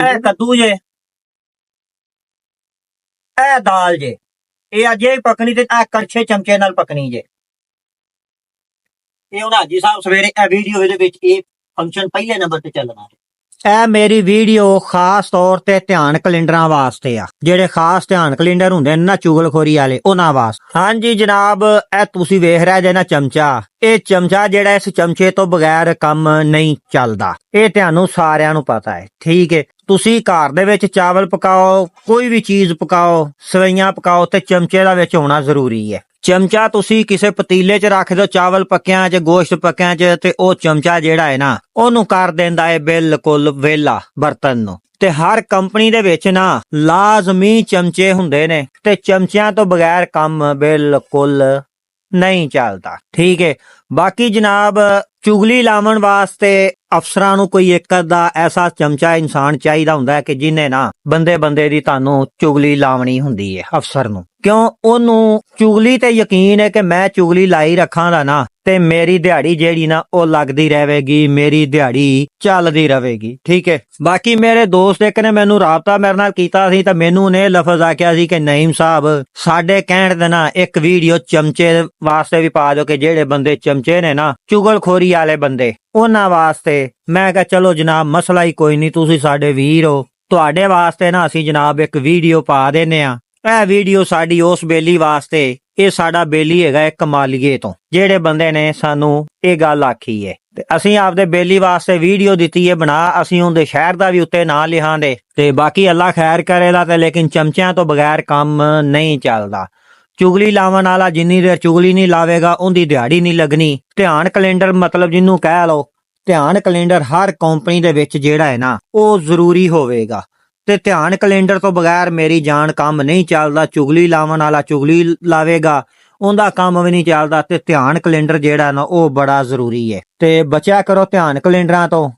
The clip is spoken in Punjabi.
ਇਹ ਕੱਦੂ ਜੇ, ਇਹ ਦਾਲ ਜੇ, ਇਹ ਅਜੇ ਪਕਣੀ ਤੇ ਆ ਕੜਛੇ ਚਮਚੇ ਨਾਲ ਪਕਣੀ ਜੇ। ਇਹ ਹੁਣ ਹਾਜੀ ਸਾਹਿਬ ਸਵੇਰੇ ਇਹ ਵੀਡੀਓ ਦੇ ਵਿੱਚ ਇਹ ਫੰਕਸ਼ਨ ਪਹਿਲੇ ਨੰਬਰ ਤੇ ਚੱਲਣਾ। ਇਹ ਮੇਰੀ ਵੀਡੀਓ ਖਾਸ ਤੌਰ ਤੇ ਧਿਆਨ ਕੈਲੰਡਰਾਂ ਵਾਸਤੇ ਆ, ਜਿਹੜੇ ਖਾਸ ਧਿਆਨ ਕੈਲੰਡਰ ਹੁੰਦੇ ਨੇ ਨਾ ਚੁਗਲਖੋਰੀ ਵਾਲੇ, ਉਹਨਾਂ ਵਾਸਤੇ। ਹਾਂਜੀ ਜਨਾਬ, ਇਹ ਤੁਸੀਂ ਵੇਖ ਰਹੇ ਜੇ ਨਾ ਚਮਚਾ, ਇਹ ਚਮਚਾ ਜਿਹੜਾ, ਇਸ ਚਮਚੇ ਤੋਂ ਬਗੈਰ ਕੰਮ ਨਹੀਂ ਚੱਲਦਾ। ਇਹ ਤੁਹਾਨੂੰ ਸਾਰਿਆਂ ਨੂੰ ਪਤਾ ਹੈ, ਠੀਕ ਹੈ। ਤੁਸੀਂ ਘਰ ਦੇ ਵਿੱਚ ਚਾਵਲ ਪਕਾਓ, ਕੋਈ ਵੀ ਚੀਜ਼ ਪਕਾਓ, ਸਵਈਆਂ ਪਕਾਓ, ਤੇ ਚਮਚੇ ਦਾ ਵਿੱਚ ਹੋਣਾ ਜ਼ਰੂਰੀ ਹੈ। ਚਮਚਾ ਤੁਸੀਂ ਕਿਸੇ ਪਤੀਲੇ 'ਚ ਰੱਖ ਦਿਓ ਚਾਵਲ ਪੱਕਿਆਂ 'ਚ, ਗੋਸ਼ਤ ਪੱਕਿਆਂ 'ਚ, ਤੇ ਉਹ ਚਮਚਾ ਜਿਹੜਾ ਹੈ ਨਾ ਉਹਨੂੰ ਕਰ ਦਿੰਦਾ ਹੈ ਬਿਲਕੁਲ ਵਿਹਲਾ ਬਰਤਨ ਨੂੰ। ਤੇ ਹਰ ਕੰਪਨੀ ਦੇ ਵਿੱਚ ਨਾ ਲਾਜ਼ਮੀ ਚਮਚੇ ਹੁੰਦੇ ਨੇ, ਤੇ ਚਮਚਿਆਂ ਤੋਂ ਬਗੈਰ ਕੰਮ ਬਿਲਕੁਲ ਨਹੀਂ ਚੱਲਦਾ, ਠੀਕ ਹੈ। ਬਾਕੀ ਜਨਾਬ, ਚੁਗਲੀ ਲਾਉਣ ਵਾਸਤੇ ਅਫਸਰਾਂ ਨੂੰ ਕੋਈ ਇੱਕ ਅੱਧਾ ਐਸਾ ਚਮਚਾ ਇਨਸਾਨ ਚਾਹੀਦਾ ਹੁੰਦਾ ਹੈ ਕਿ ਜਿਹਨੇ ਨਾ ਬੰਦੇ ਦੀ ਤੁਹਾਨੂੰ ਚੁਗਲੀ ਲਾਉਣੀ ਹੁੰਦੀ ਹੈ ਅਫਸਰ ਨੂੰ। ਕਿਉਂ? ਉਹਨੂੰ ਚੁਗਲੀ ਤੇ ਯਕੀਨ ਹੈ ਕਿ ਮੈਂ ਚੁਗਲੀ ਲਾਈ ਰੱਖਾਂਗਾ ਨਾ ਤੇ ਮੇਰੀ ਦਿਹਾੜੀ ਜਿਹੜੀ ਨਾ ਉਹ ਲੱਗਦੀ ਰਹੇਗੀ, ਮੇਰੀ ਦਿਹਾੜੀ ਚੱਲਦੀ ਰਹੇਗੀ, ਠੀਕ ਹੈ। ਬਾਕੀ ਮੇਰੇ ਦੋਸਤ ਇੱਕ ਨੇ ਮੈਨੂੰ ਰਾਬਤਾ ਮੇਰੇ ਨਾਲ ਕੀਤਾ ਸੀ, ਤਾਂ ਮੈਨੂੰ ਨੇ ਲਫ਼ਜ਼ ਆਖਿਆ ਸੀ ਕਿ ਨਈਮ ਸਾਹਿਬ, ਸਾਡੇ ਕਹਿਣ ਦੇ ਨਾ ਇੱਕ ਵੀਡੀਓ ਚਮਚੇ ਵਾਸਤੇ ਵੀ ਪਾ ਦਿਓ, ਕਿ ਜਿਹੜੇ ਬੰਦੇ ਚਮਚੇ ਨੇ ਨਾ ਚੁਗਲਖੋਰੀ ਵਾਲੇ ਬੰਦੇ, ਉਹਨਾਂ ਵਾਸਤੇ। ਮੈਂ ਕਿਹਾ ਚਲੋ ਜਨਾਬ, ਮਸਲਾ ਹੀ ਕੋਈ ਨਹੀਂ, ਤੁਸੀਂ ਸਾਡੇ ਵੀਰ ਹੋ, ਤੁਹਾਡੇ ਵਾਸਤੇ ਨਾ ਅਸੀਂ ਜਨਾਬ ਇੱਕ ਵੀਡੀਓ ਪਾ ਦਿੰਨੇ ਆ। ਇਹ ਵੀਡੀਓ ਸਾਡੀ ਉਸ ਬੇਲੀ ਵਾਸਤੇ, ਇਹ ਸਾਡਾ ਬੇਲੀ ਹੈਗਾ ਇੱਕ ਮਾਲੀਏ ਤੋਂ, ਜਿਹੜੇ ਬੰਦੇ ਨੇ ਸਾਨੂੰ ਇਹ ਗੱਲ ਆਖੀ ਹੈ, ਤੇ ਅਸੀਂ ਆਪਦੇ ਬੇਲੀ ਵਾਸਤੇ ਵੀਡੀਓ ਦਿੱਤੀ ਹੈ ਬਣਾ। ਅਸੀਂ ਉਹਦੇ ਸ਼ਹਿਰ ਦਾ ਵੀ ਉੱਤੇ ਨਾਂ ਲਿਖਾਂਦੇ, ਤੇ ਬਾਕੀ ਅੱਲਾ ਖੈਰ ਕਰੇਗਾ। ਤੇ ਲੇਕਿਨ ਚਮਚਿਆਂ ਤੋਂ ਬਗੈਰ ਕੰਮ ਨਹੀਂ ਚੱਲਦਾ। ਚੁਗਲੀ ਲਾਵਣ ਵਾਲਾ ਜਿੰਨੀ ਦੇਰ ਚੁਗਲੀ ਨਹੀਂ ਲਾਵੇਗਾ ਉਹਦੀ ਦਿਹਾੜੀ ਨਹੀਂ ਲੱਗਣੀ। ਧਿਆਨ ਕੈਲੰਡਰ ਮਤਲਬ ਜਿਹਨੂੰ ਕਹਿ ਲਓ, ਧਿਆਨ ਕੈਲੰਡਰ ਹਰ ਕੰਪਨੀ ਦੇ ਵਿੱਚ ਜਿਹੜਾ ਹੈ ਨਾ ਉਹ ਜ਼ਰੂਰੀ ਹੋਵੇਗਾ। ਤੇ ਧਿਆਨ ਕੈਲੰਡਰ ਤੋਂ ਬਗੈਰ ਮੇਰੀ ਜਾਨ ਕੰਮ ਨਹੀਂ ਚੱਲਦਾ। ਚੁਗਲੀ ਲਾਵਣ ਵਾਲਾ ਚੁਗਲੀ ਲਾਵੇਗਾ, ਉਹਦਾ ਕੰਮ ਵੀ ਨਹੀਂ ਚੱਲਦਾ। ਤੇ ਧਿਆਨ ਕੈਲੰਡਰ ਜਿਹੜਾ ਨਾ ਉਹ ਬੜਾ ਜ਼ਰੂਰੀ ਹੈ। ਤੇ ਬਚਿਆ ਕਰੋ ਧਿਆਨ ਕੈਲੰਡਰਾਂ ਤੋਂ।